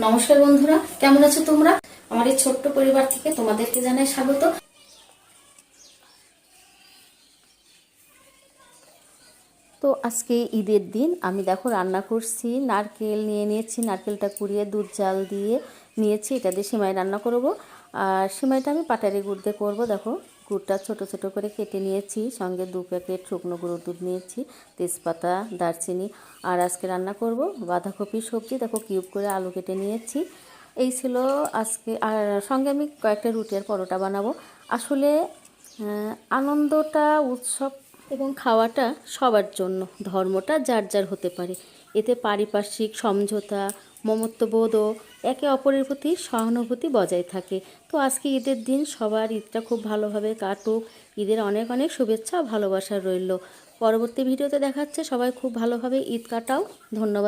নমস্কার বন্ধুরা, কেমন আছো তোমরা? আমার এই ছোট্ট পরিবার থেকে তোমাদেরকে জানাই স্বাগত। তো আজকে ঈদের দিন আমি দেখো রান্না করছি, নারকেল নিয়ে নিয়েছি, নারকেলটা কুড়িয়ে দুধ জাল দিয়ে নিয়েছি, এটা দিয়ে সেমাই রান্না করব। আর সেমাইটা আমি পাটালি গুড় দিয়ে করবো। দেখো গুড়টা ছোট ছোট করে কেটে নিয়েছি, সঙ্গে 2 প্যাকেট শুকনো গুঁড়ো দুধ নিয়েছি, তেজপাতা, দারচিনি। আর আজকে রান্না করব বাঁধাকপি সবজি, দেখো কিউব করে আলু কেটে নিয়েছি। এই ছিল আজকে। আর সঙ্গে আমি কয়েকটা রুটি আর পরোটা বানাবো। আসলে আনন্দটা, উৎসব এবং খাওয়াটা সবার জন্য, ধর্মটা যার যার হতে পারে। এতে পারিপার্শ্বিক সমঝোতা, মমত্ববোধ ও একে অপরের প্রতি সহানুভূতি বজায় থাকে। তো আজকে ঈদের দিন, সবার ঈদটা খুব ভালোভাবে কাটুক। ঈদের অনেক অনেক শুভেচ্ছা ও ভালোবাসা রইল। পরবর্তী ভিডিওতে দেখাচ্ছে, সবাই খুব ভালোভাবে ঈদ কাটাও। ধন্যবাদ।